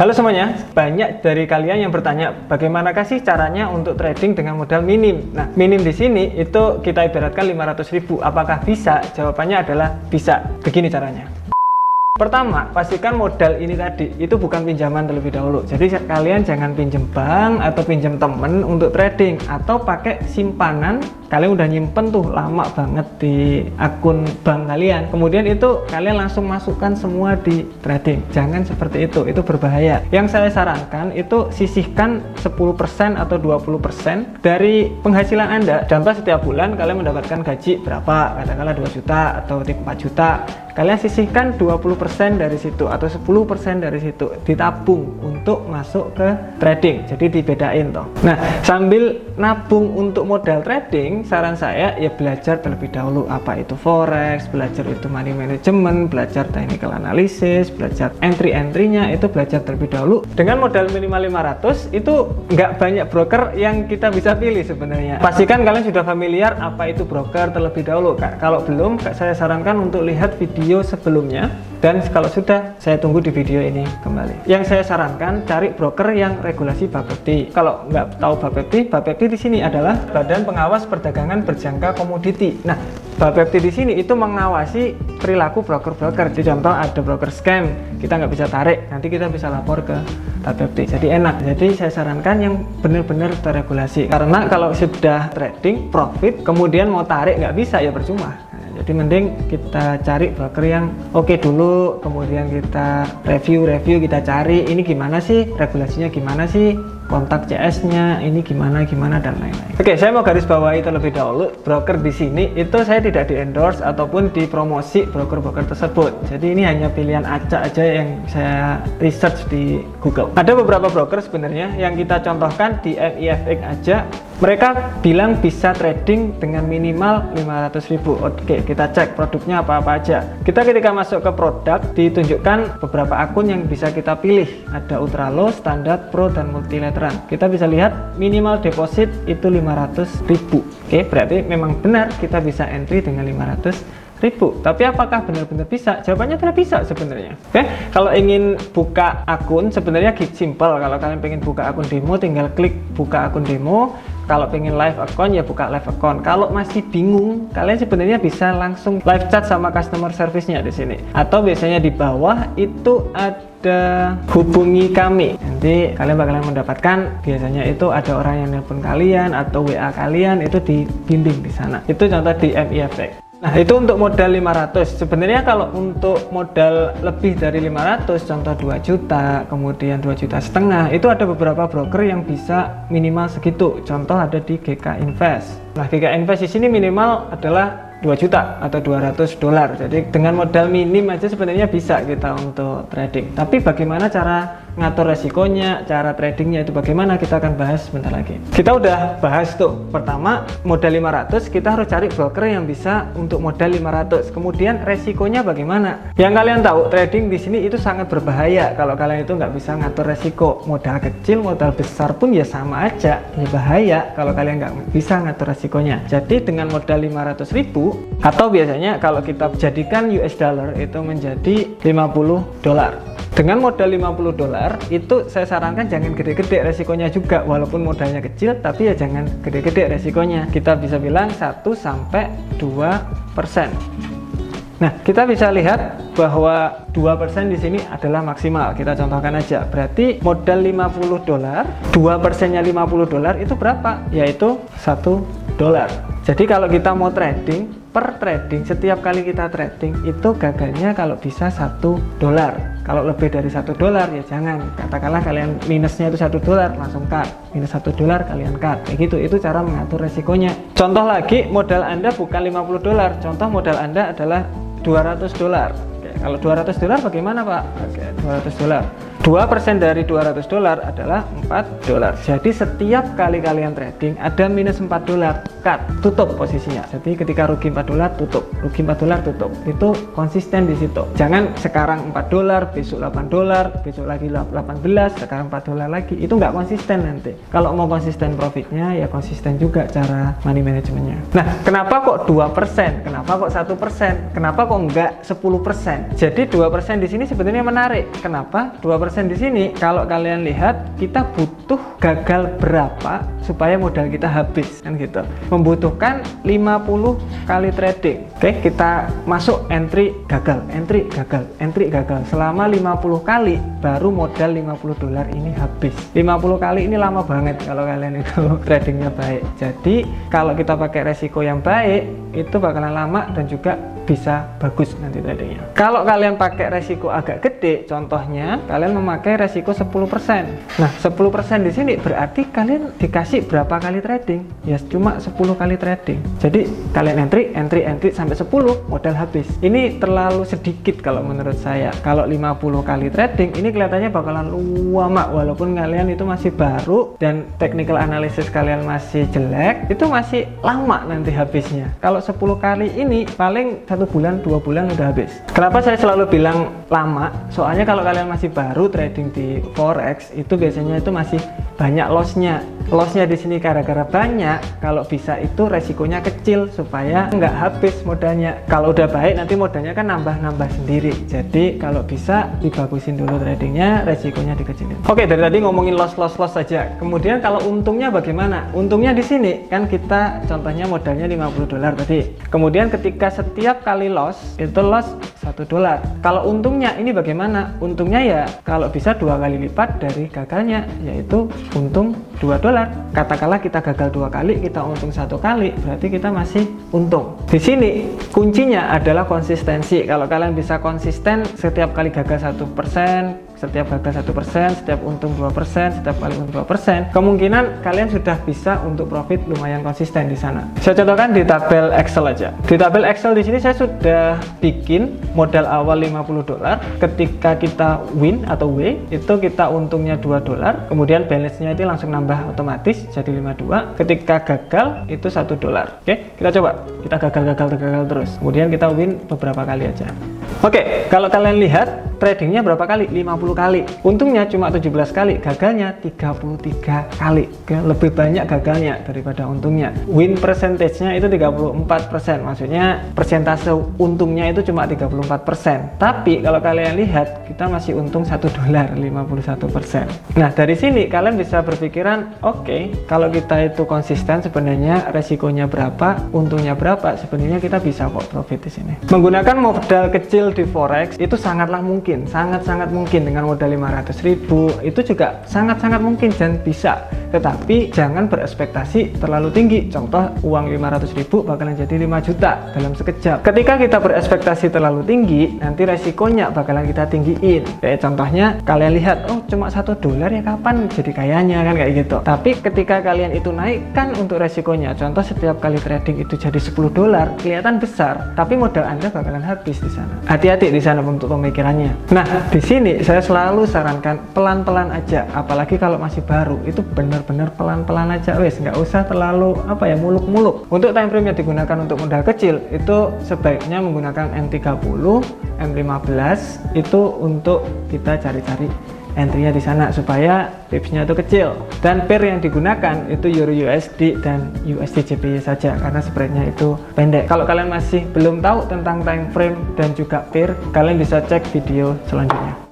Halo semuanya, banyak dari kalian yang bertanya bagaimanakah sih caranya untuk trading dengan modal minim. Nah, minim di sini itu kita ibaratkan 500.000. Apakah bisa? Jawabannya adalah bisa. Begini caranya. Pertama, pastikan modal ini tadi itu bukan pinjaman terlebih dahulu. Jadi kalian jangan pinjem bank atau pinjem temen untuk trading, atau pakai simpanan. Kalian udah nyimpen tuh lama banget di akun bank kalian, kemudian itu kalian langsung masukkan semua di trading. Jangan seperti itu berbahaya. Yang saya sarankan itu sisihkan 10% atau 20% dari penghasilan Anda. Contoh, setiap bulan kalian mendapatkan gaji berapa, katakanlah 2 juta atau 4 juta. Kalian sisihkan 20% dari situ atau 10% dari situ, ditabung untuk masuk ke trading. Jadi dibedain toh. Nah, sambil nabung untuk modal trading, saran saya ya belajar terlebih dahulu apa itu forex, belajar itu money management, belajar technical analysis, belajar entry-entrynya itu belajar terlebih dahulu. Dengan modal minimal 500 itu nggak banyak broker yang kita bisa pilih sebenarnya. Pastikan kalian sudah familiar apa itu broker terlebih dahulu. Kalau belum, saya sarankan untuk lihat video sebelumnya, dan kalau sudah, saya tunggu di video ini kembali. Yang saya sarankan, cari broker yang regulasi Bapepti. Kalau nggak tahu Bapepti di sini adalah Badan Pengawas Perdagangan Berjangka Komoditi. Nah, Bapepti di sini itu mengawasi perilaku broker-broker. Jadi contoh ada broker scam, kita nggak bisa tarik, nanti kita bisa lapor ke Bapepti. Jadi enak. Jadi saya sarankan yang benar-benar terregulasi. Karena kalau sudah trading profit, kemudian mau tarik nggak bisa, ya percuma. Jadi mending kita cari broker yang oke dulu, kemudian kita review, kita cari ini gimana sih, regulasinya gimana sih, kontak CS-nya ini gimana dan lain-lain. Oke, saya mau garis bawahi terlebih dahulu, broker di sini itu saya tidak di-endorse ataupun dipromosi broker-broker tersebut. Jadi ini hanya pilihan acak aja yang saya research di Google. Ada beberapa broker sebenarnya yang kita contohkan di MIFX aja. Mereka bilang bisa trading dengan minimal 500.000. Oke, kita cek produknya apa-apa aja. Kita ketika masuk ke produk, ditunjukkan beberapa akun yang bisa kita pilih. Ada ultra low, standar, pro, dan multilateral. Kita bisa lihat minimal deposit itu 500.000. Oke, berarti memang benar kita bisa entry dengan 500.000. Tapi apakah benar-benar bisa? Jawabannya tidak bisa sebenarnya. Oke, kalau ingin buka akun sebenarnya simple. Kalau kalian pengen buka akun demo, tinggal klik buka akun demo. Kalau pengen live account ya buka live account. Kalau masih bingung, kalian sebenarnya bisa langsung live chat sama customer service-nya di sini. Atau biasanya di bawah itu ada hubungi kami. Nanti kalian bakalan mendapatkan, biasanya itu ada orang yang nelpon kalian atau WA kalian, itu dibimbing di sana. Itu contoh di MIFX. Nah, itu untuk modal 500. Sebenarnya kalau untuk modal lebih dari 500, contoh 2 juta, kemudian 2,5 juta, itu ada beberapa broker yang bisa minimal segitu. Contoh ada di GK Invest. Nah, GK Invest di sini minimal adalah 2 juta atau $200. Jadi dengan modal minim aja sebenarnya bisa kita untuk trading. Tapi bagaimana cara ngatur resikonya, cara tradingnya itu bagaimana, kita akan bahas sebentar lagi. Kita udah bahas tuh, pertama modal 500, kita harus cari broker yang bisa untuk modal 500. Kemudian resikonya bagaimana? Yang kalian tahu, trading di sini itu sangat berbahaya kalau kalian itu nggak bisa ngatur resiko. Modal kecil, modal besar pun ya sama aja, ya bahaya kalau kalian nggak bisa ngatur resikonya. Jadi dengan modal 500.000, atau biasanya kalau kita jadikan US dollar itu menjadi $50. Dengan modal $50 itu saya sarankan jangan gede-gede resikonya juga, walaupun modalnya kecil tapi ya jangan gede-gede resikonya. Kita bisa bilang 1-2%. Nah, kita bisa lihat bahwa 2% di sini adalah maksimal. Kita contohkan aja. Berarti modal $50, 2%-nya $50 itu berapa? Yaitu $1. Jadi kalau kita mau trading, per trading, setiap kali kita trading itu gagalnya kalau bisa $1. Kalau lebih dari $1 ya jangan. Katakanlah kalian minusnya itu $1, langsung cut. Minus $1 kalian cut. Kayak gitu, itu cara mengatur resikonya. Contoh lagi, modal Anda bukan $50. Contoh modal Anda adalah $200. Oke, kalau $200 bagaimana Pak? Oke, $200. 2% dari $200 adalah $4. Jadi setiap kali kalian trading ada minus $4, cut, tutup posisinya. Jadi ketika rugi $4 tutup, rugi $4 tutup. Itu konsisten di situ. Jangan sekarang $4, besok $8, besok lagi 18, sekarang $4 lagi. Itu nggak konsisten nanti. Kalau mau konsisten profitnya ya konsisten juga cara money managementnya. Nah, kenapa kok 2%? Kenapa kok 1%? Kenapa kok nggak 10%? Jadi 2% di sini sebenarnya menarik. Kenapa? 2% di sini, kalau kalian lihat kita butuh gagal berapa supaya modal kita habis kan gitu. Membutuhkan 50 kali trading. Oke, kita masuk entry gagal, entry gagal, entry gagal. Selama 50 kali baru modal 50 dolar ini habis. 50 kali ini lama banget kalau kalian itu tradingnya baik. Jadi kalau kita pakai resiko yang baik itu bakalan lama dan juga bisa bagus nanti tradingnya. Kalau kalian pakai resiko agak gede, contohnya kalian memakai resiko 10%. Nah, 10% di sini berarti kalian dikasih berapa kali trading? Ya cuma 10 kali trading. Jadi kalian entry sampai 10 modal habis. Ini terlalu sedikit kalau menurut saya. Kalau 50 kali trading ini kelihatannya bakalan lama walaupun kalian itu masih baru dan technical analysis kalian masih jelek, itu masih lama nanti habisnya. Kalau 10 kali ini paling 1 bulan 2 bulan udah habis. Kenapa saya selalu bilang lama? Soalnya kalau kalian masih baru trading di forex itu biasanya itu masih banyak lossnya. Lossnya di sini gara-gara banyak. Kalau bisa itu resikonya kecil supaya nggak habis modalnya. Kalau udah baik nanti modalnya kan nambah-nambah sendiri. Jadi kalau bisa dibagusin dulu tradingnya, resikonya dikecilin. Oke, dari tadi ngomongin loss saja. Kemudian kalau untungnya bagaimana? Untungnya di sini kan kita contohnya modalnya 50 dolar tadi. Kemudian ketika setiap kali loss itu loss 1 dolar. Kalau untungnya ini bagaimana? Untungnya ya kalau bisa 2 kali lipat dari gagalnya, yaitu untung 2 dolar. Katakanlah kita gagal 2 kali, kita untung 1 kali, berarti kita masih untung. Di sini kuncinya adalah konsistensi. Kalau kalian bisa konsisten setiap kali gagal 1%, setiap gagal 1%, setiap untung 2%, setiap kali untung 2%, kemungkinan kalian sudah bisa untuk profit lumayan konsisten di sana. Saya contohkan di tabel Excel aja. Di tabel Excel di sini saya sudah bikin modal awal 50 dolar. Ketika kita win atau W, itu kita untungnya 2 dolar. Kemudian balance-nya itu langsung nambah otomatis jadi 52. Ketika gagal itu 1 dolar. Oke, kita coba. Kita gagal terus. Kemudian kita win beberapa kali aja. Oke, kalau kalian lihat tradingnya berapa kali? 50 kali. Untungnya cuma 17 kali, gagalnya 33 kali. Oke, lebih banyak gagalnya daripada untungnya. Win percentage-nya itu 34%. Maksudnya persentase untungnya itu cuma 34%. Tapi kalau kalian lihat, kita masih untung 1 dolar, 51%. Nah, dari sini kalian bisa berpikiran, oke, kalau kita itu konsisten sebenarnya resikonya berapa, untungnya berapa, sebenarnya kita bisa kok profit di sini. Menggunakan modal kecil di forex itu sangatlah mungkin, sangat-sangat mungkin. Dengan modal 500.000 itu juga sangat-sangat mungkin dan bisa, tetapi jangan berekspektasi terlalu tinggi. Contoh, uang 500.000 bakalan jadi 5 juta dalam sekejap. Ketika kita berekspektasi terlalu tinggi, nanti resikonya bakalan kita tinggiin. Kayak contohnya kalian lihat, oh cuma 1 dolar ya, kapan jadi kayanya kan, kayak gitu. Tapi ketika kalian itu naikkan untuk resikonya, contoh setiap kali trading itu jadi 10 dolar, kelihatan besar, tapi modal Anda bakalan habis di sana. Hati-hati di sana untuk pemikirannya. Nah, di sini saya selalu sarankan pelan-pelan aja, apalagi kalau masih baru, itu benar-benar pelan-pelan aja, wes nggak usah terlalu muluk-muluk. Untuk time frame yang digunakan untuk modal kecil itu sebaiknya menggunakan M30, M15 itu untuk kita cari-cari entry-nya di sana supaya tipsnya itu kecil. Dan pair yang digunakan itu Euro USD dan USD JPY saja karena spreadnya itu pendek. Kalau kalian masih belum tahu tentang time frame dan juga pair, kalian bisa cek video selanjutnya.